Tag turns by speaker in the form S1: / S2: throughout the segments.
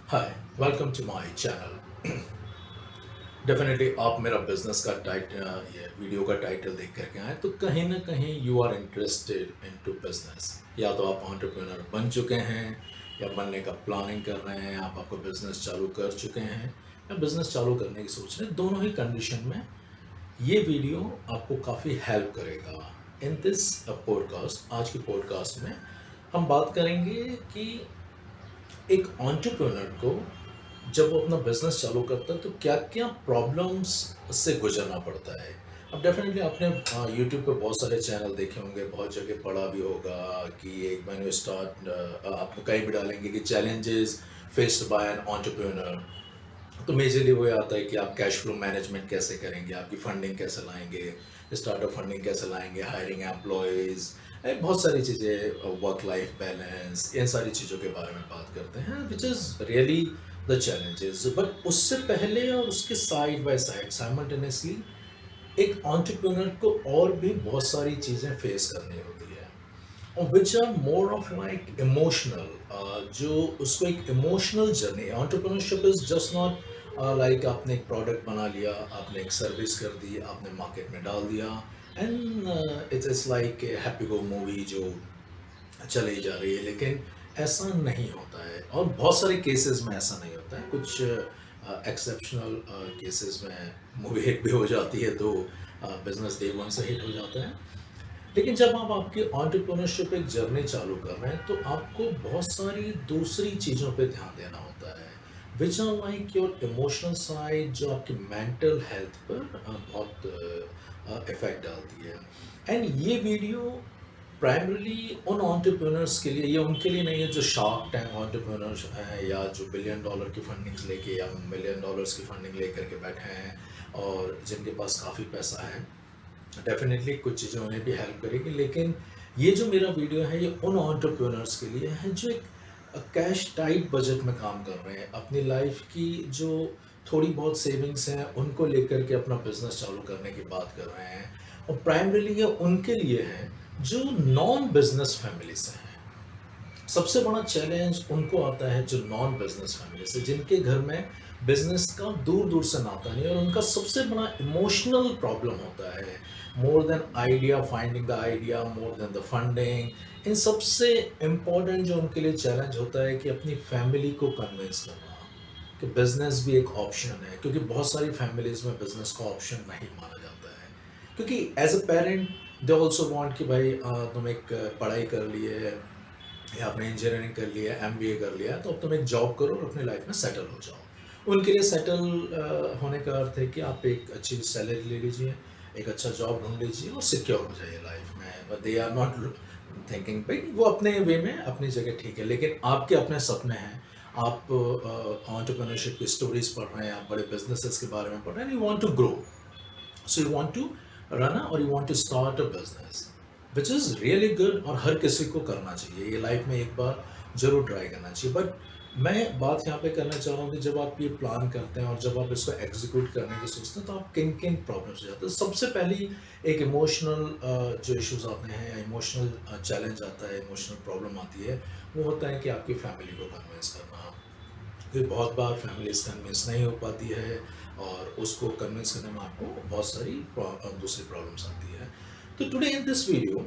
S1: Hi, welcome to my channel. Definitely आप मेरा business का ये वीडियो का टाइटल देख करके आए तो कहीं ना कहीं you are interested into business. या तो आप एंटरप्रेन्योर बन चुके हैं या बनने का प्लानिंग कर रहे हैं, आप आपका बिजनेस चालू कर चुके हैं या बिजनेस चालू करने की सोच रहे हैं। दोनों ही कंडीशन में ये वीडियो आपको काफ़ी हेल्प करेगा। इन दिस पॉडकास्ट, आज की पॉडकास्ट में हम बात करेंगे कि एक एंटरप्रेन्योर को जब वो अपना बिजनेस चालू करता है तो क्या क्या प्रॉब्लम्स से गुजरना पड़ता है। अब डेफिनेटली आपने यूट्यूब पे बहुत सारे चैनल देखे होंगे, बहुत जगह पढ़ा भी होगा कि एक मैन्यू स्टार्ट आप कहीं भी डालेंगे कि challenges faced by an entrepreneur, तो मेजरली वो आता है कि आप कैश फ्लो मैनेजमेंट कैसे करेंगे, आपकी फंडिंग कैसे लाएंगे, स्टार्टअप फंडिंग कैसे लाएंगे, हायरिंग एम्प्लॉयज़, बहुत सारी चीज़ें, वर्क लाइफ बैलेंस, इन सारी चीज़ों के बारे में बात करते हैं विच is really the challenges. But उससे पहले और उसके साइड बाय साइड साइमल्टेनियसली एक एंटरप्रेन्योर को और भी बहुत सारी चीज़ें फेस करनी होती है और which are more of like emotional, जो उसको एक emotional journey. Entrepreneurship is just not like आपने एक प्रोडक्ट बना लिया, आपने एक सर्विस कर दी, आपने मार्केट में डाल दिया and it's it's like a happy go movie जो चली जा रही है। लेकिन ऐसा नहीं होता है और बहुत सारे केसेस में ऐसा नहीं होता है। कुछ एक्सेप्शनल केसेस में मूवी हिट भी हो जाती है तो बिजनेस डे वन से हिट हो जाता है। लेकिन जब आप आपकी एंटरप्रेन्योरशिप एक जर्नी चालू कर रहे हैं तो आपको बहुत सारी दूसरी चीज़ों पे ध्यान देना होता है which are like your emotional side, जो आपकी मेंटल हेल्थ पर बहुत इफेक्ट डालती है। एंड ये वीडियो प्राइमरली उन एंटरप्रेन्योर्स के लिए, ये उनके लिए नहीं है जो शार्क टैंक एंटरप्रेन्योर्स हैं या जो बिलियन डॉलर की फंडिंग्स लेके या मिलियन डॉलर्स की फंडिंग लेकर के बैठे हैं और जिनके पास काफ़ी पैसा है। डेफिनेटली कुछ चीज़ें उन्हें भी हेल्प करेगी, लेकिन ये जो मेरा वीडियो है ये उन एंटरप्रेन्योर्स के लिए है जो एक कैश टाइट बजट में काम कर रहे हैं, अपनी लाइफ की जो थोड़ी बहुत सेविंग्स हैं उनको लेकर के अपना बिजनेस चालू करने की बात कर रहे हैं। और प्राइमरीली ये उनके लिए है जो नॉन बिजनेस फैमिली से हैं। सबसे बड़ा चैलेंज उनको आता है जो नॉन बिजनेस फैमिली से, जिनके घर में बिजनेस का दूर दूर से नाता नहीं, और उनका सबसे बड़ा इमोशनल प्रॉब्लम होता है more than idea, finding the idea, more than the funding. इन सबसे इम्पोर्टेंट जो उनके लिए चैलेंज होता है कि अपनी फैमिली को कन्विंस करना कि बिजनेस भी एक ऑप्शन है, क्योंकि बहुत सारी फैमिलीज में बिजनेस का ऑप्शन नहीं माना जाता है। क्योंकि as a parent they also want कि भाई तुम एक पढ़ाई कर लिए है या आपने इंजीनियरिंग कर लिया, एमबीए कर लिया, तो अब तुम एक जॉब करो और अपनी लाइफ में सेटल हो जाओ। उनके लिए सेटल होने का अर्थ है कि आप एक अच्छी सैलरी ले लीजिए, एक अच्छा जॉब ढूंढ लीजिए और सिक्योर हो जाइए लाइफ में। But they are not thinking भाई वो अपने वे में अपनी जगह ठीक है, लेकिन आपके अपने सपने हैं। आप एंटरप्रेन्योरशिप की स्टोरीज पढ़ रहे हैं, आप बड़े बिजनेसेस के बारे में पढ़ रहे हैं, you want to grow, so you want to run और you want to start a business which is really good और हर किसी को करना चाहिए। ये लाइफ में एक बार जरूर ट्राई करना चाहिए। बट मैं बात यहाँ पे करना चाह रहा हूँ कि जब आप ये प्लान करते हैं और जब आप इसको एग्जीक्यूट करने की सोचते हैं तो आप किन किन प्रॉब्लम्स हो जाते हैं। सबसे पहली एक इमोशनल जो इश्यूज आते हैं या इमोशनल चैलेंज आता है, इमोशनल प्रॉब्लम आती है, वो होता है कि आपकी फैमिली को कन्विंस करना। क्योंकि बहुत बार फैमिलीज कन्विंस नहीं हो पाती है और उसको कन्विंस करने में आपको बहुत सारी दूसरी प्रॉब्लम्स आती है। तो today in this video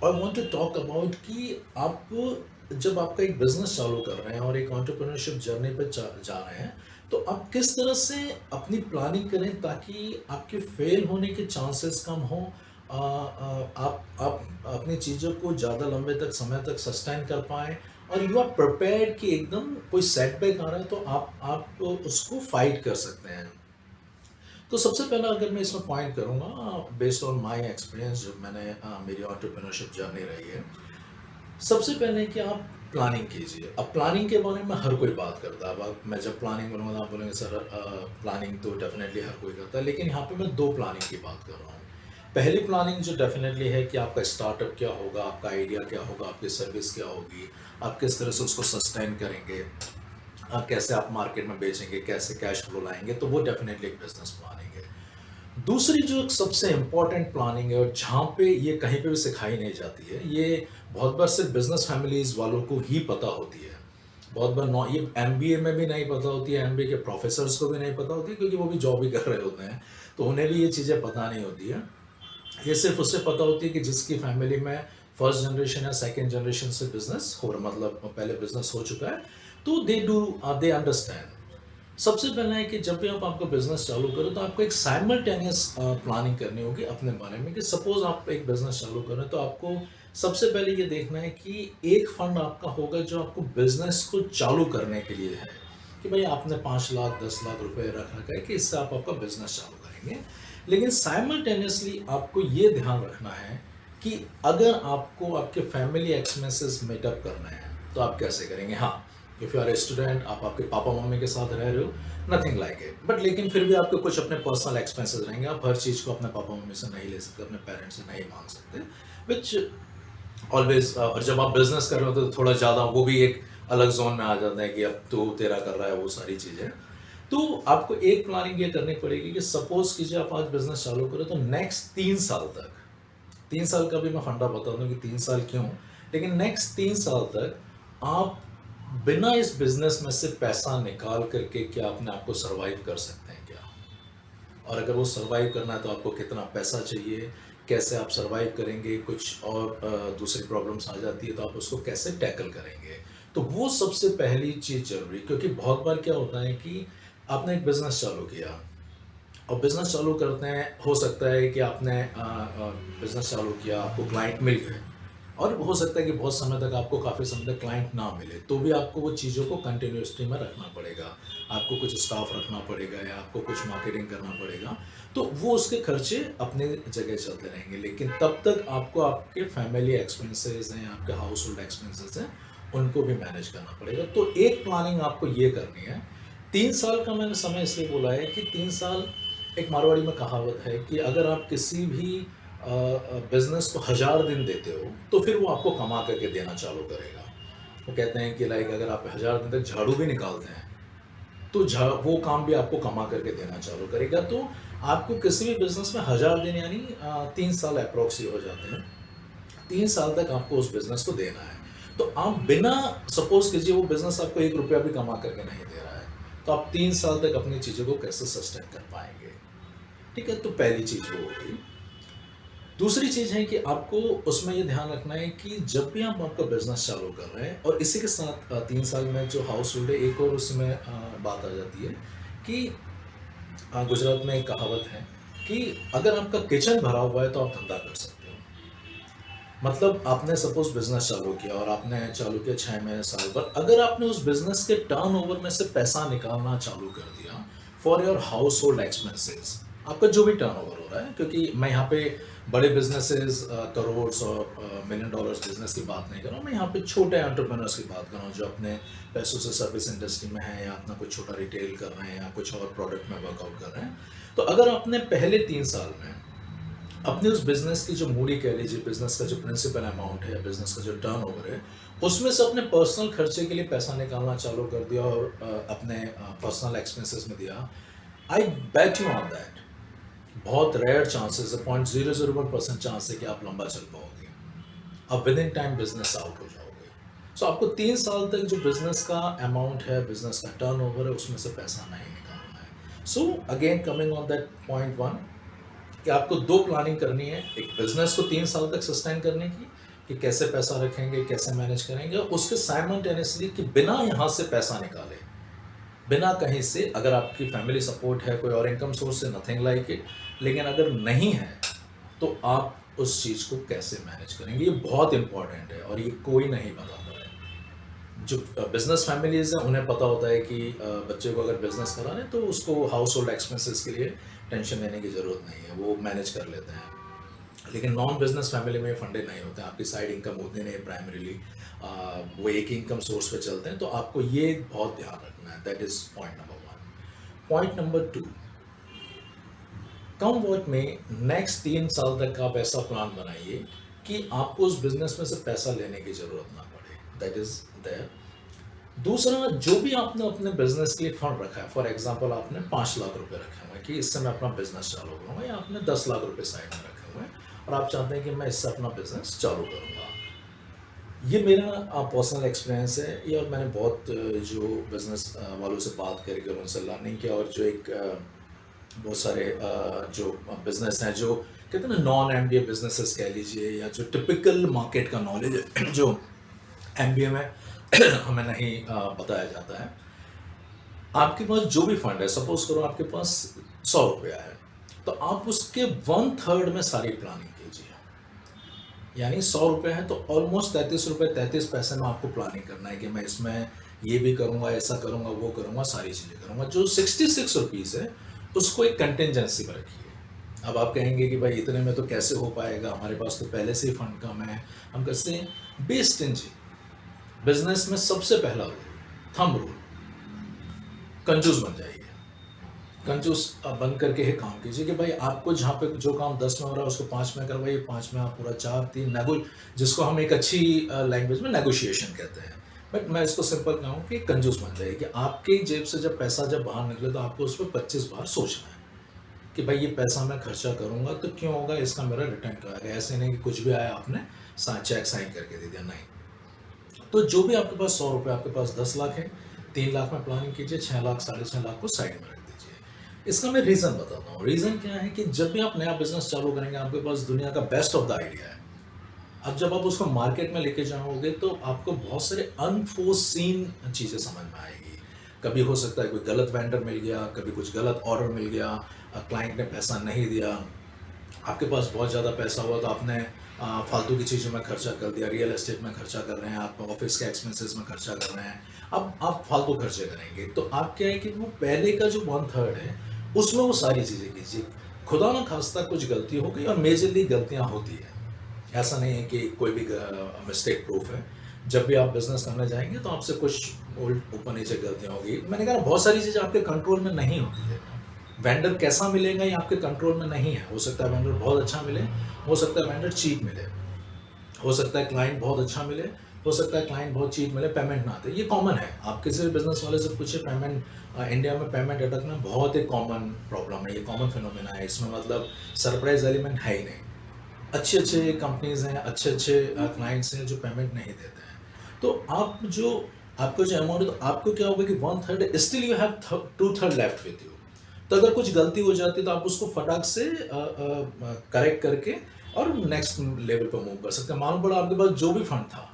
S1: I want to talk about कि आप जब आपका एक बिजनेस चालू कर रहे हैं और एक एंटरप्रेन्योरशिप जर्नी पे जा रहे हैं तो आप किस तरह से अपनी प्लानिंग करें ताकि आपके फेल होने के चांसेस कम हो। आप अपनी चीज़ों को ज़्यादा लंबे तक समय तक सस्टेन कर पाएँ और यू आर प्रिपेयर्ड कि एकदम कोई सेटबैक आ रहा है तो आप उसको फाइट कर सकते हैं। तो सबसे पहला अगर मैं इसमें पॉइंट करूँगा बेस्ड ऑन माय एक्सपीरियंस, जो मैंने मेरी एंटरप्रेन्योरशिप जर्नी रही है। सबसे पहले कि आप प्लानिंग कीजिए। अब प्लानिंग के बारे में हर कोई बात करता है। अब मैं जब प्लानिंग बोलूँगा तो आप बोलेंगे सर प्लानिंग तो डेफिनेटली हर कोई करता है, लेकिन यहाँ पे मैं दो प्लानिंग की बात कर रहा हूँ। पहली प्लानिंग जो डेफिनेटली है कि आपका स्टार्टअप क्या होगा, आपका आइडिया क्या होगा, आपकी सर्विस क्या होगी, आप किस तरह से उसको सस्टेन करेंगे, कैसे आप मार्केट में बेचेंगे, कैसे कैश फ्लो लाएंगे, तो वो डेफिनेटली एक बिजनेस प्लानिंग है। दूसरी जो सबसे इम्पॉर्टेंट प्लानिंग है और जहाँ पे ये कहीं पे भी सिखाई नहीं जाती है, ये बहुत बार सिर्फ बिजनेस फैमिलीज वालों को ही पता होती है, बहुत बार नौ ये एमबीए में भी नहीं पता होती है, एमबीए के प्रोफेसर्स को भी नहीं पता होती, क्योंकि वो भी जॉब ही कर रहे होते हैं, तो उन्हें भी ये चीज़ें पता नहीं होती है। ये सिर्फ उससे पता होती है कि जिसकी फैमिली में फर्स्ट जनरेशन या सेकंड जनरेशन से बिजनेस हो रहा, मतलब पहले बिजनेस हो चुका है, तो दे अंडरस्टैंड। सबसे पहला है कि जब भी आप आपका बिजनेस चालू करो तो आपको एक साइमल्टेनियस प्लानिंग करनी होगी अपने बारे में, कि सपोज आप एक बिजनेस चालू कर रहे हैं तो आपको सबसे पहले ये देखना है कि एक फंड आपका होगा जो आपको बिजनेस को चालू करने के लिए है, कि भाई आपने 5 लाख 10 लाख रुपए रख रखा है कि इससे आप आपका बिजनेस चालू करेंगे। लेकिन साइमल्टेनियसली आपको ये ध्यान रखना है कि अगर आपको आपके फैमिली एक्सपेंसेस मीटअप करना है तो आप कैसे करेंगे। हाँ, if you are a student, आप आपके पापा मम्मी के साथ रह रहे हो, नथिंग लाइक इट, बट लेकिन फिर भी आपके कुछ अपने पर्सनल एक्सपेंसेस रहेंगे। आप हर चीज़ को अपने पापा मम्मी से नहीं ले सकते, अपने पेरेंट्स से नहीं मांग सकते, विच ऑलवेज। और जब आप बिजनेस कर रहे हो तो थोड़ा ज़्यादा वो भी एक अलग जोन में आ जाता है कि अब तो तेरा कर रहा है वो सारी चीज़ें। तो आपको एक प्लानिंग ये करनी पड़ेगी कि सपोज कीजिए आप आज बिजनेस चालू करो तो नेक्स्ट 3 साल तक, 3 साल का भी मैं फंडा बता दूं कि 3 साल क्यों, लेकिन नेक्स्ट 3 साल तक आप बिना इस बिजनेस में से पैसा निकाल करके क्या अपने आप को सरवाइव कर सकते हैं क्या? और अगर वो सरवाइव करना है तो आपको कितना पैसा चाहिए, कैसे आप सरवाइव करेंगे, कुछ और दूसरी प्रॉब्लम्स आ जाती है तो आप उसको कैसे टैकल करेंगे। तो वो सबसे पहली चीज़ ज़रूरी, क्योंकि बहुत बार क्या होता है कि आपने एक बिज़नेस चालू किया और बिज़नेस चालू करते हैं, हो सकता है कि आपने बिज़नेस चालू किया, आपको क्लाइंट मिल गए, और हो सकता है कि बहुत समय तक आपको काफ़ी समय तक क्लाइंट ना मिले, तो भी आपको वो चीज़ों को कंटिन्यूअसली में रखना पड़ेगा। आपको कुछ स्टाफ रखना पड़ेगा या आपको कुछ मार्केटिंग करना पड़ेगा, तो वो उसके खर्चे अपने जगह चलते रहेंगे, लेकिन तब तक आपको आपके फैमिली एक्सपेंसेस हैं, आपके हाउस होल्ड एक्सपेंसेस हैं, उनको भी मैनेज करना पड़ेगा। तो एक प्लानिंग आपको ये करनी है। 3 साल का मैंने समय इसलिए बोला है कि 3 साल, एक मारवाड़ी में कहावत है कि अगर आप किसी भी बिजनेस को 1000 दिन देते हो तो फिर वो आपको कमा करके देना चालू करेगा। वो कहते हैं कि लाइक अगर आप 1000 दिन तक झाड़ू भी निकालते हैं तो वो काम भी आपको कमा करके देना चालू करेगा। तो आपको किसी भी बिजनेस में 1000 दिन यानी 3 साल अप्रोक्स ही हो जाते हैं, 3 साल तक आपको उस बिजनेस को देना है। तो आप बिना, सपोज कीजिए वो बिजनेस आपको 1 रुपया भी कमा करके नहीं दे रहा है, तो आप 3 साल तक अपनी चीज़ों को कैसे सस्टेन कर पाएंगे। ठीक है, तो पहली चीज़ वो हो गई। दूसरी चीज़ है कि आपको उसमें ये ध्यान रखना है कि जब भी आप आपका बिजनेस चालू कर रहे हैं, और इसी के साथ 3 साल में जो हाउस होल्ड है, एक और उसमें बात आ जाती है कि गुजरात में एक कहावत है कि अगर आपका किचन भरा हुआ है तो आप धंधा कर सकते हो। मतलब आपने सपोज बिजनेस चालू किया और आपने चालू किया 6 महीने साल भर, अगर आपने उस बिजनेस के टर्नओवर में से पैसा निकालना चालू कर दिया for your house hold expenses, आपका जो भी टर्नओवर हो रहा है, क्योंकि मैं यहाँ पे बड़े बिजनेसेस करोड़ और मिलियन डॉलर्स बिजनेस की बात नहीं कर रहा हूँ, मैं यहाँ पे छोटे एंटरप्रेन्योर्स की बात कर रहा हूँ जो अपने पैसों से सर्विस इंडस्ट्री में है या अपना कुछ छोटा रिटेल कर रहे हैं या कुछ और प्रोडक्ट में वर्कआउट कर रहे हैं। तो अगर आपने पहले 3 साल में अपने उस बिजनेस की जो मूडी कह लीजिए, बिजनेस का जो प्रिंसिपल अमाउंट है या बिजनेस का जो टर्नओवर है, उसमें से अपने पर्सनल खर्चे के लिए पैसा निकालना चालू कर दिया और अपने पर्सनल एक्सपेंसेस में दिया, आई बेट यू ऑन दैट बहुत रेयर चांसेस है, 0.001% चांस है कि आप लंबा चल पाओगे, आप with in time business out हो जाओगे। सो आपको 3 साल तक जो बिजनेस का अमाउंट है, बिजनेस का टर्नओवर है, उसमें से पैसा नहीं निकालना है। So again coming on that point one, कि आपको 2 प्लानिंग करनी है, एक बिजनेस को 3 साल तक सस्टेन करने की कि कैसे पैसा रखेंगे, कैसे मैनेज करेंगे, और उसके साइमल्टेनियसली कि बिना यहाँ से पैसा निकाले, बिना कहीं से, अगर आपकी फैमिली सपोर्ट है, कोई और इनकम सोर्स है, नथिंग लाइक इट, लेकिन अगर नहीं है तो आप उस चीज़ को कैसे मैनेज करेंगे, ये बहुत इंपॉर्टेंट है और ये कोई नहीं बताता है। जो बिजनेस फैमिलीज हैं उन्हें पता होता है कि बच्चे को अगर बिजनेस करा रहे तो उसको हाउस होल्ड एक्सपेंसेस के लिए टेंशन लेने की ज़रूरत नहीं है, वो मैनेज कर लेते हैं। लेकिन नॉन बिजनेस फैमिली में फंडे नहीं होते हैं, आपकी साइड इनकम होती नहीं है प्राइमरीली, वो एक ही इनकम सोर्स पे चलते हैं। तो आपको ये बहुत ध्यान रखना है, that is point number 1। Point number 2, कम वक्त में नेक्स्ट 3 साल तक का आप ऐसा प्लान बनाइए कि आपको उस बिजनेस में से पैसा लेने की ज़रूरत ना पड़े, दैट इज़ देयर। दूसरा, जो भी आपने अपने बिजनेस के लिए फंड रखा है, फॉर एग्जांपल आपने 5 लाख रुपए रखे हुए हैं कि इससे मैं अपना बिजनेस चालू करूँगा, या आपने 10 लाख रुपए साइड में रखे हुए हैं और आप चाहते हैं कि मैं इससे अपना बिजनेस चालू करूँगा, ये मेरा पर्सनल एक्सपीरियंस है ये, और मैंने बहुत जो बिज़नेस वालों से बात करके उनसे लर्निंग किया, और जो एक बहुत सारे जो बिज़नेस हैं, जो कहते हैं ना नॉन एमबीए बिज़नेसेस कह लीजिए, या जो टिपिकल मार्केट का नॉलेज है जो एमबीए में हमें नहीं बताया जाता है। आपके पास जो भी फंड है, सपोज करो आपके पास 100 रुपया है, तो आप उसके 1/3 में सारी प्लानिंग कीजिए। यानी 100 रुपये है तो ऑलमोस्ट 33 रुपये 33 पैसे में आपको प्लानिंग करना है कि मैं इसमें ये भी करूँगा, ऐसा करूँगा, वो करूँगा, सारी चीज़ें करूँगा। जो 66 रुपीज़ है उसको एक कंटेंजेंसी में रखिए। अब आप कहेंगे कि भाई इतने में तो कैसे हो पाएगा, हमारे पास तो पहले से ही फंड कम है। हम कहते हैं बी स्टिंजी। बिजनेस में सबसे पहला रूल, थंब रूल, कंजूस बन जाइए। कंजूस बन करके ही काम कीजिए कि भाई आपको जहाँ पे जो काम 10 में हो रहा है उसको 5 में करवाइए, 5 में आप पूरा 4 3 नेगो, जिसको हम एक अच्छी लैंग्वेज में नेगोशिएशन कहते हैं। बट मैं इसको सिंपल कहूँ कि कंजूस बन जाइए कि आपकी जेब से जब पैसा जब बाहर निकले तो आपको उस पर 25 बार सोचना है कि भाई ये पैसा मैं खर्चा करूँगा तो क्यों होगा, इसका मेरा रिटर्न क्या आएगा। ऐसे नहीं कि कुछ भी आया आपने चेक साइन करके दे दिया, नहीं। तो जो भी आपके पास 100 रुपये, आपके पास 10 लाख है, 3 लाख में प्लानिंग कीजिए, 6 लाख 6.5 लाख को साइड में रख दीजिए। इसका मैं रीज़न बताता हूँ। रीज़न क्या है कि जब भी आप नया बिजनेस चालू करेंगे, आपके पास दुनिया का बेस्ट ऑफ द आइडिया है। अब जब आप उसको मार्केट में लेके जाओगे तो आपको बहुत सारे अनफोर्सीन चीज़ें समझ में आएगी। कभी हो सकता है कोई गलत वेंडर मिल गया, कभी कुछ गलत ऑर्डर मिल गया, क्लाइंट ने पैसा नहीं दिया, आपके पास बहुत ज़्यादा पैसा हुआ तो आपने फालतू की चीज़ों में खर्चा कर दिया, रियल एस्टेट में खर्चा कर रहे हैं, आप ऑफिस के एक्सपेंसेस में खर्चा कर रहे हैं। अब आप फालतू खर्चे करेंगे तो आप क्या है कि वो पहले का जो 1/3 है उसमें वो सारी चीज़ें कीजिए। खुदा ना खास्ता कुछ गलती हो गई, और मेजरली गलतियाँ होती है, ऐसा नहीं है कि कोई भी मिस्टेक प्रूफ है। जब भी आप बिजनेस करने जाएंगे तो आपसे कुछ उल्ट ऊपर नीचे गलतियाँ होगी। मैंने कहा ना, बहुत सारी चीज़ें आपके कंट्रोल में नहीं होती है। वेंडर कैसा मिलेगा ये आपके कंट्रोल में नहीं है। हो सकता है वेंडर बहुत अच्छा मिले, हो सकता है वेंडर चीप मिले, हो सकता है क्लाइंट बहुत अच्छा मिले, हो सकता है क्लाइंट बहुत चीप मिले, पेमेंट ना आते। ये कॉमन है, आप किसी भी बिजनेस वाले से पूछिए, पेमेंट इंडिया में पेमेंट अटकना बहुत एक कॉमन प्रॉब्लम है, ये कॉमन फिनोमेना है। इसमें मतलब सरप्राइज एलिमेंट है ही नहीं। अच्छे अच्छे कंपनीज हैं, अच्छे अच्छे क्लाइंट्स हैं जो पेमेंट नहीं देते हैं। तो आप जो आपको जो अमाउंट है, तो आपको क्या होगा कि 1/3 still you have 2/3 left with you. तो अगर कुछ गलती हो जाती है तो आप उसको फटाक से करेक्ट करके और नेक्स्ट लेवल पर मूव कर सकते हैं। मालूम पड़ा आपके पास जो भी फंड था,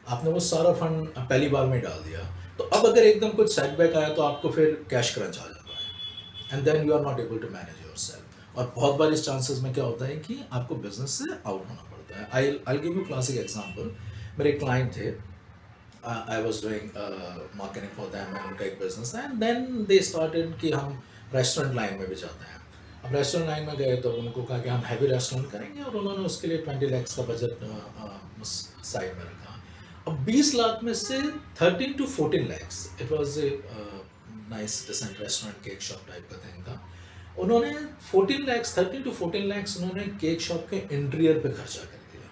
S1: आपने वो सारा फंड पहली बार में डाल दिया, तो अब अगर एकदम कुछ सेटबैक आया तो आपको फिर कैश क्रंच आ जाता है, and then you are not able to manage yourself. और बहुत बार इस चांसेस में क्या होता है कि आपको बिजनेस से आउट होना पड़ता है। I give you classic example. मेरे एक क्लाइंट थे, I was doing marketing for them, and उनका एक बिजनेस था, एंड देन दे स्टार्टेड कि हम रेस्टोरेंट लाइन में भी जाते हैं। अब रेस्टोरेंट लाइन में गए तो उनको कहा कि हम हैवी रेस्टोरेंट करेंगे, और उन्होंने उसके लिए 20 lakhs का बजट साइड में रखा। अब 20 लाख में से 13 to 14 lakhs, it was a nice decent restaurant, cake shop type का थिंग था। उन्होंने 14 lakhs, 13 to 14 lakhs उन्होंने केक शॉप के इंटीरियर पे खर्चा कर दिया।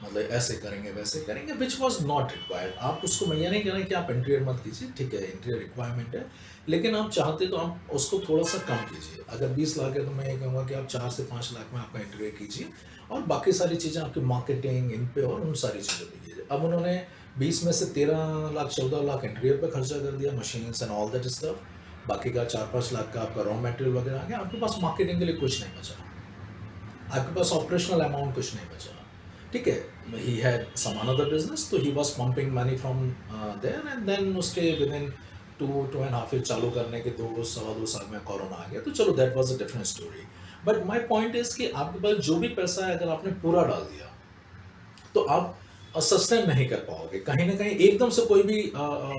S1: मतलब ऐसे करेंगे वैसे करेंगे, विच वॉज नॉट रिक्वायर्ड। आप उसको, मैं ये नहीं कह रहा कि आप इंटीरियर मत कीजिए, ठीक है इंटीरियर रिक्वायरमेंट है, लेकिन आप चाहते तो आप उसको थोड़ा सा कम कीजिए। अगर 20 लाख है तो मैं ये कहूँगा कि आप 4 से 5 लाख में आपका इंटीरियर कीजिए, और बाकी सारी चीज़ें आपकी मार्केटिंग इन पे और उन सारी चीज़ों पे कीजिए। अब उन्होंने 20 में से 13 लाख 14 लाख इंटीरियर पे खर्चा कर दिया, machines and all that stuff. बाकी का 4-5 लाख का आपका रॉ मटेरियल वगैरह आ गया, आपके पास मार्केटिंग के लिए कुछ नहीं बचा, आपके पास ऑपरेशनल अमाउंट कुछ नहीं बचा। ठीक है, he had some another business, तो he was pumping money from there, and then उसके विद इन 2.5 ईयर चालू करने के 2 सवा 2 साल में कोरोना आ गया, तो चलो that was a different story. But my point is कि आपके पास जो भी पैसा है, अगर आपने पूरा डाल दिया तो आप सस्टेन नहीं कर पाओगे। कहीं ना कहीं एकदम से कोई भी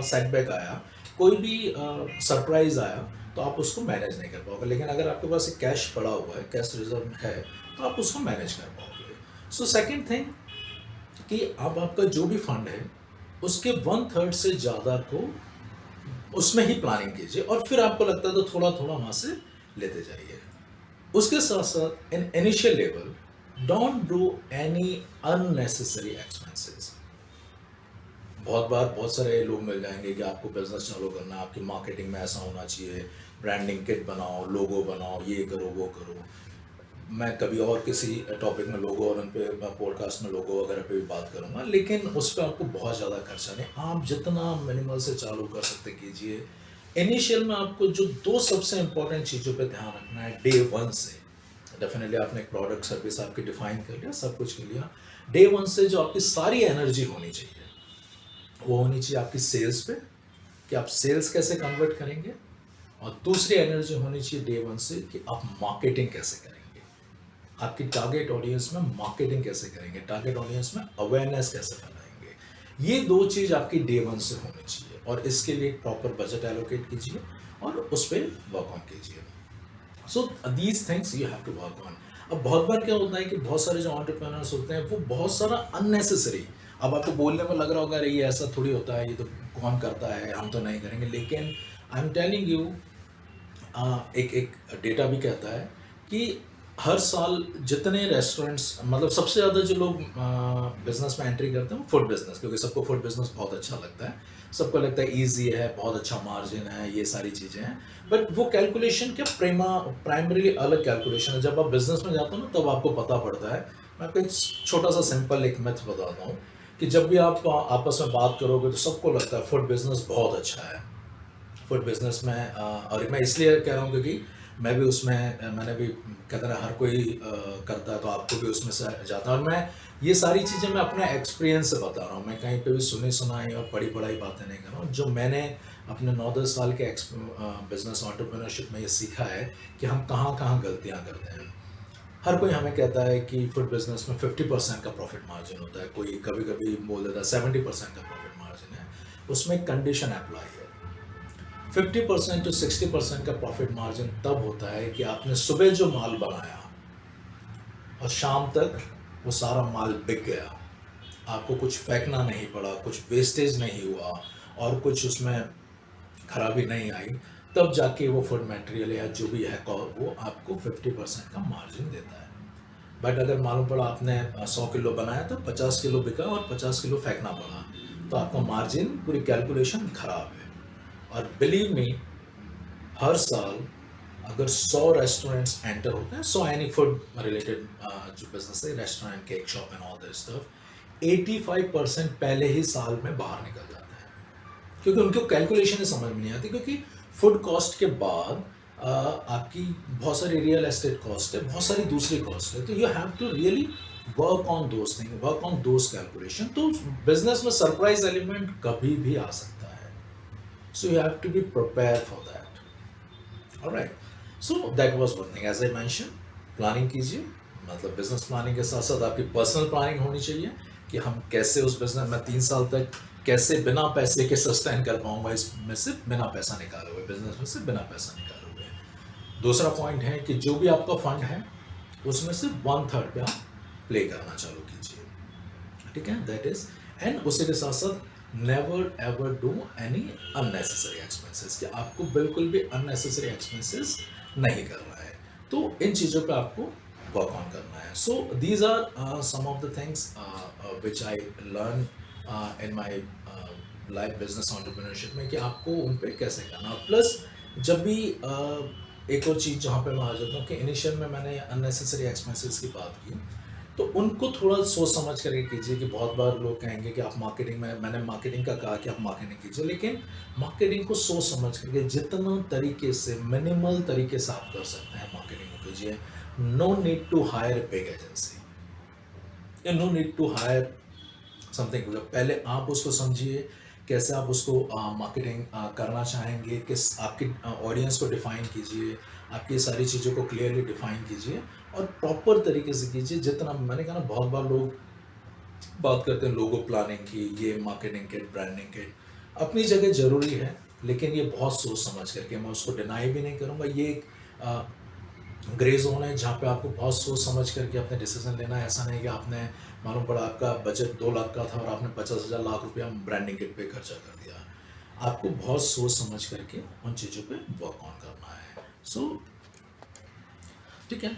S1: सेटबैक आया, कोई भी सरप्राइज आया, तो आप उसको मैनेज नहीं कर पाओगे। लेकिन अगर आपके पास एक कैश पड़ा हुआ है, कैश रिजर्व है, तो आप उसको मैनेज कर पाओगे। सो सेकंड थिंग कि अब आपका जो भी फंड है उसके 1/3 से ज़्यादा को उसमें ही प्लानिंग कीजिए, और फिर आपको लगता है तो थोड़ा थोड़ा वहाँ से लेते जाइए। उसके साथ साथ in initial level, don't do any unnecessary expenses. बहुत बार बहुत सारे लोग मिल जाएंगे कि आपको बिजनेस चालू करना, आपकी मार्केटिंग में ऐसा होना चाहिए, ब्रांडिंग किट बनाओ, लोगो बनाओ, ये करो वो करो। मैं कभी और किसी टॉपिक में लोगो और उन पे पॉडकास्ट में लोगो वगैरह पे भी बात करूँगा, लेकिन उस पे आपको बहुत ज़्यादा खर्चा नहीं, आप जितना मिनिमल से चालू कर सकते कीजिए। इनिशियल में आपको जो दो सबसे इंपॉर्टेंट चीज़ों पे ध्यान रखना है डे वन से। डेफिनेटली आपने एक प्रोडक्ट सर्विस आपकी डिफाइन कर लिया, सब कुछ कर लिया। डे वन से जो आपकी सारी एनर्जी होनी चाहिए वो होनी चाहिए आपकी सेल्स पे, कि आप सेल्स कैसे कन्वर्ट करेंगे, और दूसरी एनर्जी होनी चाहिए डे वन से कि आप मार्केटिंग कैसे करेंगे, आपकी टारगेट ऑडियंस में मार्केटिंग कैसे करेंगे, टारगेट ऑडियंस में अवेयरनेस कैसे फैलाएंगे। ये दो चीज़ आपकी डे वन से होनी चाहिए, और इसके लिए एक प्रॉपर बजट एलोकेट कीजिए और उस पर वर्क ऑन कीजिए। So these things you have to work on. अब बहुत बार क्या होता है कि बहुत सारे जो एंटरप्रेन्योर्स होते हैं वो बहुत सारा अननेसेसरी, अब आपको बोलने में लग रहा होगा अरे ये ऐसा थोड़ी होता है, ये तो कौन करता है, हम तो नहीं करेंगे, लेकिन आई एम टेलिंग यू, एक एक डेटा भी कहता है कि हर साल जितने रेस्टोरेंट्स, मतलब सबसे ज़्यादा जो लोग बिजनेस में एंट्री करते हैं वो फूड बिजनेस, क्योंकि सबको फूड बिजनेस बहुत अच्छा लगता है, सबको लगता है इजी है, बहुत अच्छा मार्जिन है, ये सारी चीज़ें हैं। बट वो कैलकुलेशन क्या प्राइमरीली अलग कैलकुलेशन है। जब आप बिजनेस में जाते हो ना तब आपको पता पड़ता है। मैं आपको एक छोटा सा सिंपल एक मैथ बताता हूँ कि जब भी आप आपस में बात करोगे तो सबको लगता है फूड बिजनेस बहुत अच्छा है। फूड बिजनेस में और मैं इसलिए कह रहा हूँ क्योंकि मैं भी उसमें मैंने भी कहते हैं हर कोई करता है, तो आपको भी उसमें से जाता है। और मैं ये सारी चीज़ें मैं अपने एक्सपीरियंस से बता रहा हूँ, मैं कहीं पे भी सुनी सुनाई और पढ़ी पढ़ाई बातें नहीं कर रहा हूँ। जो मैंने अपने 9-10 साल के बिजनेस एंटरप्रेन्योरशिप में ये सीखा है कि हम कहाँ कहाँ गलतियाँ करते हैं। हर कोई हमें कहता है कि फूड बिजनेस में 50% का प्रॉफिट मार्जिन होता है, कोई कभी कभी बोल देता है 70% का प्रॉफिट मार्जिन है। उसमें कंडीशन अप्लाई है, 50% टू 60% का प्रॉफिट मार्जिन तब होता है कि आपने सुबह जो माल बनाया और शाम तक वो सारा माल बिक गया, आपको कुछ फेंकना नहीं पड़ा, कुछ वेस्टेज नहीं हुआ और कुछ उसमें खराबी नहीं आई, तब जाके वो फूड मटेरियल या जो भी है वो आपको 50% का मार्जिन देता है। बट अगर मालूम पड़ा आपने 100 किलो बनाया तो 50 किलो बिका और 50 किलो फेंकना पड़ा, तो आपका मार्जिन पूरी कैलकुलेशन खराब है। और बिलीव मी, हर साल अगर 100 रेस्टोरेंट्स एंटर होते हैं, 100 एनी फूड रिलेटेड जो बिजनेस है, restaurant, cake shop and all this stuff, 85% पहले ही साल में बाहर निकल जाते हैं, क्योंकि उनको कैलकुलेशन ही समझ में नहीं आती। क्योंकि फूड कॉस्ट के बाद आपकी बहुत सारी रियल एस्टेट कॉस्ट है, बहुत सारी दूसरी कॉस्ट है, तो you have to really work on those thing, work on those calculation. तो बिजनेस में सरप्राइज एलिमेंट कभी भी आ सकता है, so you have to be prepare for that. Alright, so that was one thing. As I mention, planning कीजिए, मतलब business planning के साथ साथ आपकी पर्सनल प्लानिंग होनी चाहिए कि हम कैसे उस बिजनेस में 3 साल तक कैसे बिना पैसे के सस्टेन कर पाऊंगा, इसमें से बिना पैसा निकाले हुए, बिजनेस में से बिना पैसा निकाले हुए। दूसरा पॉइंट है कि जो भी आपका फंड है उसमें से 1/3 पे आप प्ले करना चालू कीजिए, ठीक है, दैट इज। एंड उसी के साथ साथ never ever do any unnecessary expenses, कि आपको बिल्कुल भी अननेसेसरी एक्सपेंसेस नहीं करना है। तो इन चीज़ों पे आपको वर्क ऑन करना है। So these are some of the things which I learn in my life business entrepreneurship में, कि आपको उन पे कैसे करना। प्लस जब भी एक और चीज़ जहाँ पे मैं आ जाता हूँ कि इनिशियल में मैंने अननेसेसरी एक्सपेंसेस की बात की, तो उनको थोड़ा सोच समझ करके कीजिए। कि बहुत बार लोग कहेंगे कि आप मार्केटिंग में, मैंने मार्केटिंग का कहा कि आप मार्केटिंग कीजिए, लेकिन मार्केटिंग को सोच समझ करके जितना तरीके से, मिनिमल तरीके से आप कर सकते हैं मार्केटिंग को कीजिए। No need to hire a big agency, या no need to hire something. पहले आप उसको समझिए, कैसे आप उसको मार्केटिंग करना चाहेंगे, किस आपकी ऑडियंस को डिफाइन कीजिए, आपकी सारी चीज़ों को क्लियरली डिफाइन कीजिए और प्रॉपर तरीके से कीजिए। जितना मैंने कहा ना, बहुत बार लोग बात करते हैं लोगो प्लानिंग की, ये मार्केटिंग किट, ब्रांडिंग किट अपनी जगह ज़रूरी है, लेकिन ये बहुत सोच समझ करके, मैं उसको डिनाई भी नहीं करूँगा। ये एक ग्रे जोन है जहाँ पे आपको बहुत सोच समझ करके अपने डिसीजन लेना है। ऐसा नहीं कि आपने, मालूम पड़ा आपका बजट 2 लाख का था और आपने 50,000 लाख रुपया ब्रांडिंग किट पे खर्चा कर दिया। आपको बहुत सोच समझ करके उन चीज़ों पे वर्क ऑन करना है। सो ठीक है,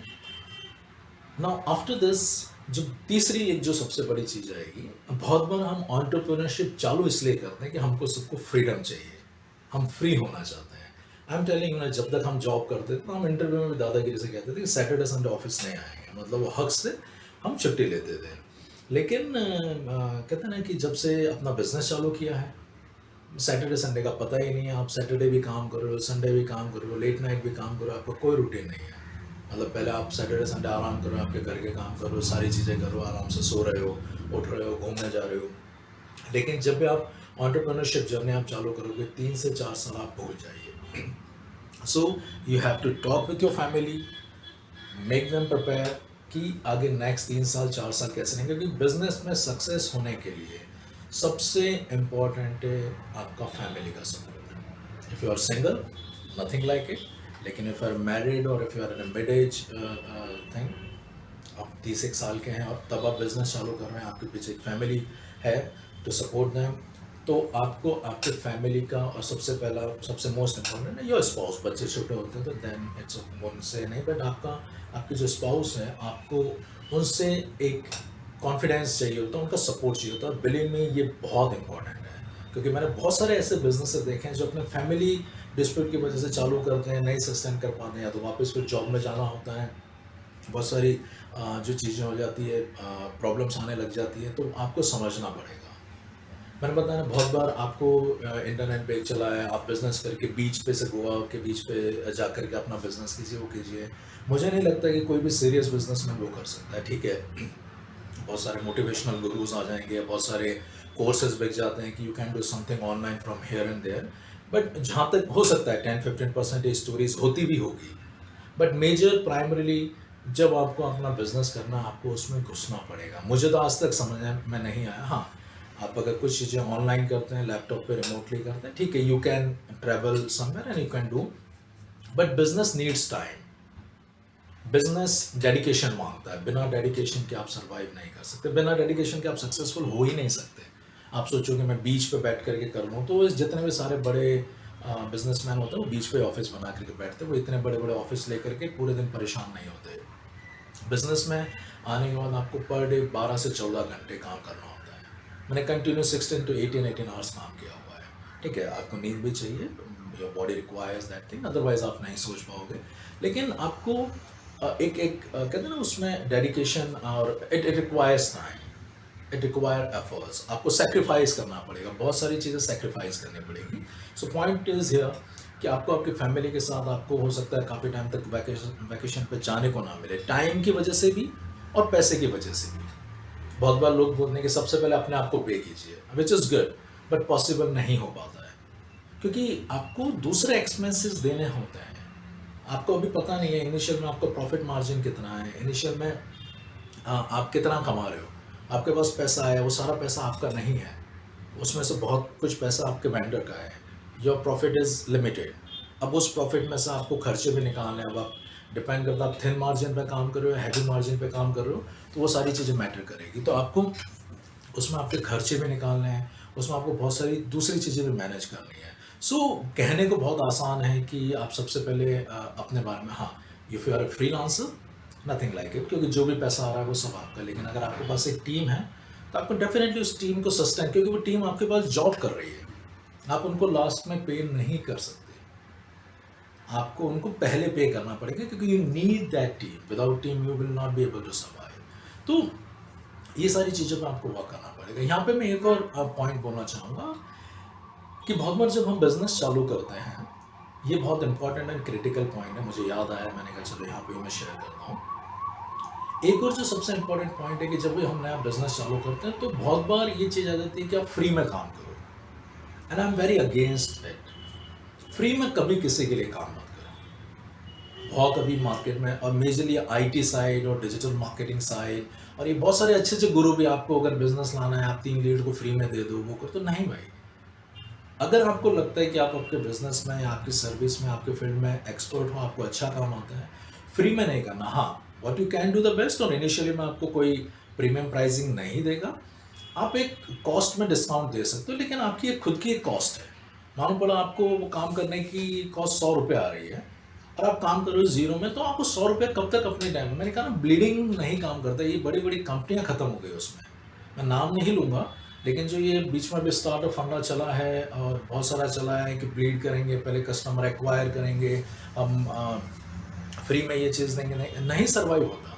S1: नाउ आफ्टर दिस, जो तीसरी एक जो सबसे बड़ी चीज़ आएगी, बहुत बार हम एंटरप्रेन्योरशिप चालू इसलिए करते हैं कि हमको सबको फ्रीडम चाहिए, हम फ्री होना चाहते हैं। आई एम टेलिंग यू ना, जब तक हम जॉब करते थे तो हम इंटरव्यू में भी दादागिरी से कहते थे कि सैटरडे संडे ऑफिस नहीं आएंगे, मतलब वो हक से हम छुट्टी लेते थे। लेकिन कहते हैं ना कि जब से अपना बिजनेस चालू किया है, सैटरडे संडे का पता ही नहीं है। आप सैटरडे भी काम कर रहे हो, संडे भी काम कर रहे हो, लेट नाइट भी काम कर रहे हो, आपका कोई रूटीन नहीं है। मतलब पहले आप सैटरडे संडे आराम कर रहे हो, आपके घर के काम कर रहे हो, सारी चीज़ें कर रहे हो, आराम से सो रहे हो, उठ रहे हो, घूमने जा रहे हो। लेकिन जब भी आप एंटरप्रेन्योरशिप जर्नी आप चालू करोगे, 3 से 4 साल आप भूल जाइए। So you have to talk with your family, make them prepare कि आगे नेक्स्ट 3 साल 4 साल कैसे रहेंगे, क्योंकि बिजनेस में सक्सेस होने के लिए सबसे इम्पोर्टेंट है आपका फैमिली का support. If you are single, nothing like it. लेकिन इफ़ यू आर मैरिड और if you are in mid age thing, आप 30 1 साल के हैं और तब आप बिजनेस चालू कर रहे हैं, आपके पीछे एक फैमिली है टू सपोर्ट देम, तो आपको आपके फैमिली का, और सबसे पहला सबसे मोस्ट इम्पोर्टेंट है योर स्पाउस। बच्चे छोटे होते हैं तो देन इट्स उनसे नहीं, बट आपके जो स्पाउस है, आपको उनसे एक कॉन्फिडेंस चाहिए होता है, उनका सपोर्ट चाहिए होता है। और बिलीव में ये बहुत इंपॉर्टेंट है, क्योंकि मैंने बहुत सारे ऐसे बिजनेस देखे हैं जो अपने फैमिली डिस्प्यूट की वजह से चालू करते हैं, नहीं सस्टेन कर पाते हैं, या तो वापस फिर जॉब में जाना होता है, बहुत सारी जो चीज़ें हो जाती है, प्रॉब्लम्स आने लग जाती है, तो आपको समझना पड़ेगा। मैंने बताया ना, बहुत बार आपको इंटरनेट पे चला है, आप बिज़नेस करके बीच पे से गोवा के बीच पे जा कर के अपना बिज़नेस कीजिए, वो कीजिए। मुझे नहीं लगता कि कोई भी सीरियस बिजनेसमैन वो कर सकता है। ठीक है, बहुत सारे मोटिवेशनल गुरुज आ जाएंगे, बहुत सारे कोर्सेज बिक जाते हैं कि you can do something online from here and there, but जहाँ तक हो सकता है 10-15% स्टोरीज होती भी होगी, बट मेजर प्राइमरीली जब आपको अपना बिजनेस करना, आपको उसमें घुसना पड़ेगा। मुझे तो आज तक समझ में नहीं आया। हाँ, आप अगर कुछ चीज़ें ऑनलाइन करते हैं, लैपटॉप पे रिमोटली करते हैं, ठीक है, you can travel somewhere and you can do, but business needs time. Business dedication मांगता है, बिना डेडिकेशन के आप सर्वाइव नहीं कर सकते, बिना डेडिकेशन के आप सक्सेसफुल हो ही नहीं सकते। आप सोचोगे मैं बीच पे बैठ करके कर लूँ, तो जितने भी सारे बड़े बिजनेसमैन होते हैं वो बीच पे ऑफिस बना करके बैठते हैं, वो इतने बड़े बड़े ऑफिस लेकर के पूरे दिन परेशान नहीं होते। बिजनेस में आने के बाद आपको पर डे 12 से 14 घंटे काम करना होता है। मैंने कंटिन्यू 16 to 18 आवर्स काम किया हुआ है। ठीक है, आपको नींद भी चाहिए, your body requires that thing, otherwise आप नहीं सोच पाओगे। लेकिन आपको कहते हैं ना, उसमें डेडिकेशन, और it requires time, it require efforts, आपको सेक्रीफाइस करना पड़ेगा, बहुत सारी चीज़ें सेक्रीफाइस करनी पड़ेगी। सो पॉइंट इज़ हियर कि आपको आपकी फैमिली के साथ, आपको हो सकता है काफ़ी टाइम तक वैकेशन पे जाने को ना मिले, टाइम की वजह से भी और पैसे की वजह से भी। बहुत बार लोग बोलते हैं कि सबसे पहले अपने आप को पे कीजिए, which is good, but possible नहीं हो पाता है, क्योंकि आपको दूसरे एक्सपेंसेस देने होते हैं। आपको अभी पता नहीं है इनिशियल में आपका प्रॉफिट मार्जिन कितना है, इनिशियल में आप कितना कमा रहे हो, आपके पास पैसा है, वो सारा पैसा आपका नहीं है, उसमें से बहुत कुछ पैसा आपके वेंडर का है। Your profit is limited. अब उस प्रॉफिट में से आपको खर्चे भी निकालने हैं। अब आप डिपेंड करता है आप थिन मार्जिन पे काम कर रहे हो, हैवी मार्जिन पे काम कर रहे हो, तो वो सारी चीज़ें मैटर करेगी। तो आपको उसमें आपके खर्चे भी निकालने हैं, उसमें आपको बहुत सारी दूसरी चीज़ें भी मैनेज करनी है। सो कहने को बहुत आसान है कि आप सबसे पहले अपने बारे में, हाँ, if you are a freelancer, nothing like it, क्योंकि जो भी पैसा आ रहा है वो सब आपका। लेकिन अगर आपके पास एक टीम है, तो आपको डेफिनेटली उस टीम को सस्टेन, क्योंकि वो टीम आपके पास जॉब कर रही है, आप उनको लास्ट में पे नहीं कर सकते, आपको उनको पहले पे करना पड़ेगा, क्योंकि you need that team, without team you will not be able to survive. तो ये सारी चीज़ों पर आपको वर्क करना पड़ेगा। यहाँ पे मैं एक और पॉइंट बोलना चाहूँगा कि बहुत बार जब हम बिजनेस चालू करते हैं, ये बहुत इंपॉर्टेंट एंड क्रिटिकल पॉइंट है, मुझे याद आया, मैंने कहा चलो यहाँ पे मैं शेयर करता हूँ। एक और जो सबसे इंपॉर्टेंट पॉइंट है कि जब भी हम नया बिजनेस चालू करते हैं, तो बहुत बार ये चीज़ आ जाती है कि आप फ्री में काम करो, and I am very against it. Free में कभी किसी के लिए काम मत करो। बहुत अभी मार्केट में, और मेजरली आईटी साइड और डिजिटल मार्केटिंग साइड, और ये बहुत सारे अच्छे अच्छे गुरु भी, आपको अगर बिजनेस लाना है, आप 3 लीड को फ्री में दे दो, वो करो, तो नहीं भाई। अगर आपको लगता है कि आप आपके बिजनेस में या आपकी सर्विस में, आपके फील्ड में एक्सपर्ट हो, आपको अच्छा काम आता है, फ्री में नहीं करना। हाँ, what you can do the best, और इनिशियली में आपको कोई प्रीमियम प्राइसिंग नहीं देगा, आप एक कॉस्ट में डिस्काउंट दे सकते हो, लेकिन आपकी एक खुद की एक कॉस्ट है। मालूम पड़ा आपको वो काम करने की कॉस्ट 100 रुपये आ रही है, और आप काम कर रहे हो जीरो में, तो आपको 100 रुपये कब तक अपने टाइम में, मैंने कहा ना, ब्लीडिंग नहीं काम करता। ये बड़ी बड़ी कंपनियां खत्म हो गई उसमें, मैं नाम नहीं लूँगा, लेकिन जो ये बीच में भी स्टार्टअप फंडा चला है और बहुत सारा चला है कि ब्लीड करेंगे, पहले कस्टमर एक्वायर करेंगे, हम फ्री में ये चीज़ देंगे, नहीं नहीं सर्वाइव होता।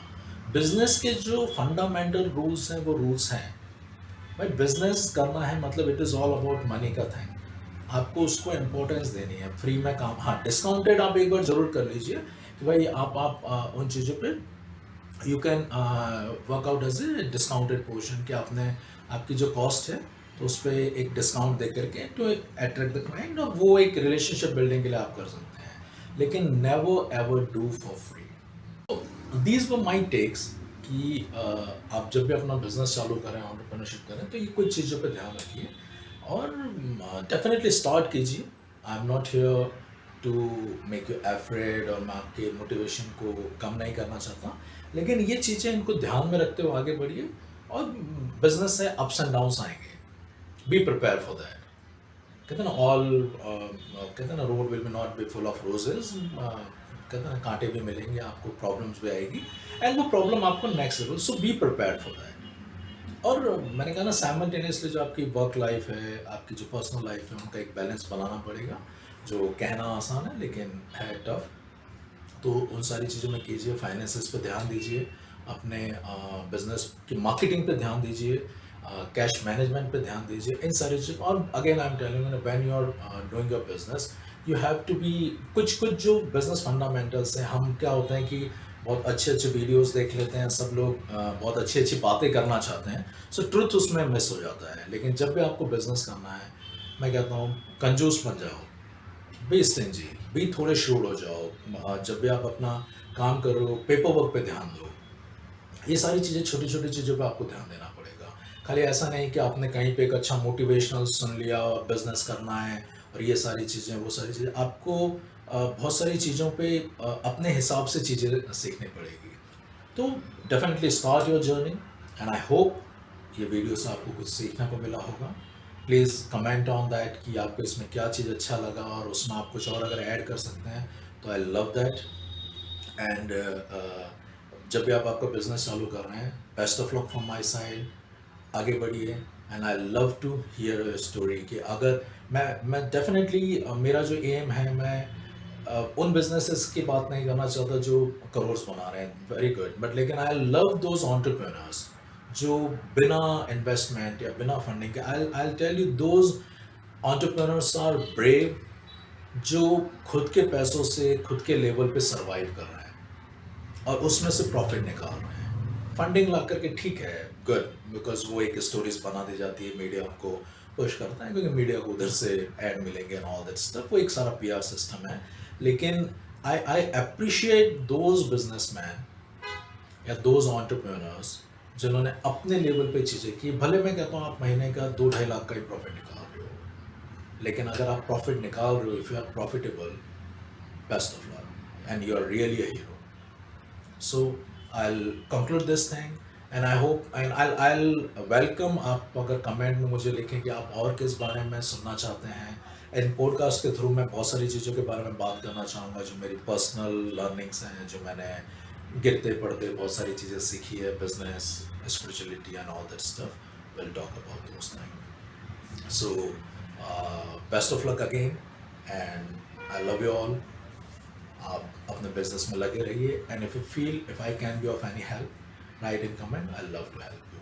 S1: बिजनेस के जो फंडामेंटल रूल्स हैं वो रूल्स हैं। भाई बिजनेस करना है मतलब it is all about money का थिंग। आपको उसको इम्पोर्टेंस देनी है। फ्री में काम, हाँ डिस्काउंटेड आप एक बार ज़रूर कर लीजिए कि भाई आप उन चीज़ों पे you can work out as a discounted portion कि आपने आपकी जो कॉस्ट है तो उस पर एक डिस्काउंट दे करके टू अट्रैक्ट द क्लाइंट, और वो एक रिलेशनशिप बिल्डिंग के लिए आप कर सकते हैं, लेकिन never ever do for free. These were my takes कि आप जब भी अपना बिजनेस चालू करें, एंटरप्रेन्योरशिप करें, तो ये कुछ चीज़ों पे ध्यान रखिए और डेफिनेटली स्टार्ट कीजिए। I am not here to make you afraid, और मैं आपके मोटिवेशन को कम नहीं करना चाहता, लेकिन ये चीज़ें इनको ध्यान में रखते हुए आगे बढ़िए। और बिजनेस से अप्स एंड डाउन्स आएंगे, बी प्रिपेयर फॉर दैट। कहते हैं ना कहते हैं ना road will be not be full of roses, कहते हैं ना कांटे भी मिलेंगे आपको, प्रॉब्लम्स भी आएगी, एंड वो प्रॉब्लम आपको next level, so B prepare for that. और मैंने कहा ना साइमल्टेनियसली जो आपकी वर्क लाइफ है, आपकी जो पर्सनल लाइफ है, उनका एक बैलेंस बनाना पड़ेगा, जो कहना आसान है लेकिन है टफ। तो उन सारी चीज़ों में कीजिए, फाइनेंसेस पे ध्यान दीजिए, अपने बिजनेस की मार्केटिंग पे ध्यान दीजिए, कैश मैनेजमेंट पे ध्यान दीजिए, इन सारी चीज़। और again I am telling you when you are doing your business, you have to be, कुछ कुछ जो बिजनेस फंडामेंटल्स हैं, हम क्या होता है कि बहुत अच्छे अच्छे वीडियोस देख लेते हैं, सब लोग बहुत अच्छी अच्छी बातें करना चाहते हैं, सो ट्रुथ उसमें मिस हो जाता है। लेकिन जब भी आपको बिजनेस करना है, मैं कहता हूँ कंजूस बन जाओ, बी स्टिंजी, बी थोड़े श्रूड हो जाओ। जब भी आप अपना काम कर रहे हो, पेपर वर्क पे ध्यान दो। ये सारी चीज़ें, छोटी छोटी चीज़ों पे आपको ध्यान देना पड़ेगा। खाली ऐसा नहीं कि आपने कहीं पे एक अच्छा मोटिवेशनल सुन लिया और बिजनेस करना है और ये सारी चीज़ें, वो सारी चीज़ें, आपको बहुत सारी चीज़ों पे अपने हिसाब से चीज़ें सीखनी पड़ेगी। तो definitely start your journey, and I hope ये वीडियो से आपको कुछ सीखने को मिला होगा। प्लीज़ कमेंट ऑन दैट कि आपको इसमें क्या चीज़ अच्छा लगा, और उसमें आप कुछ और अगर ऐड कर सकते हैं तो आई लव दैट। एंड जब भी आप आपका बिजनेस चालू कर रहे हैं, best of luck from my side, आगे बढ़िए। And I love to hear your story कि अगर मैं डेफिनेटली मेरा जो एम है, मैं उन बिजनेसेस की बात नहीं करना चाहता जो करोड़ बना रहे हैं, वेरी गुड, बट लेकिन आई लव दोज एंटरप्रेन्योर्स जो बिना इन्वेस्टमेंट या बिना फंडिंग के, I tell you those entrepreneurs are brave, जो खुद के पैसों से खुद के लेवल पे सरवाइव कर रहे हैं और उसमें से प्रॉफिट निकाल रहे हैं। फंडिंग ला करके ठीक है, गुड, बिकॉज वो एक स्टोरीज बना दी जाती है, मीडिया उनको पुश करता है क्योंकि मीडिया को उधर से ऐड मिलेंगे एंड ऑल दैट स्टफ, वो एक सारा पीआर सिस्टम है। लेकिन आई अप्रिशिएट दोज बिजनेसमैन या दोज एंटरप्रेन्योर्स जिन्होंने अपने लेवल पे चीज़ें की। भले मैं कहता हूँ आप महीने का 2-2.5 लाख का ही प्रॉफिट निकाल रहे हो, लेकिन अगर आप प्रॉफिट निकाल रहे हो, if you are profitable, best of luck and you are really a hero. So I'll conclude this thing, and I hope, and I'll welcome आप अगर कमेंट में मुझे लिखें कि आप और किस बारे में सुनना चाहते हैं। इन पॉडकास्ट के थ्रू मैं बहुत सारी चीज़ों के बारे में बात करना चाहूँगा जो मेरी पर्सनल लर्निंग्स हैं, जो मैंने गिरते पढ़ते बहुत सारी चीज़ें सीखी है, business, spirituality and all that stuff. Will talk about those things. So best of luck again, and I love you all. आप अपने बिजनेस में लगे रहिए, and if you feel if I can be of any help, write in comment, I love to help you.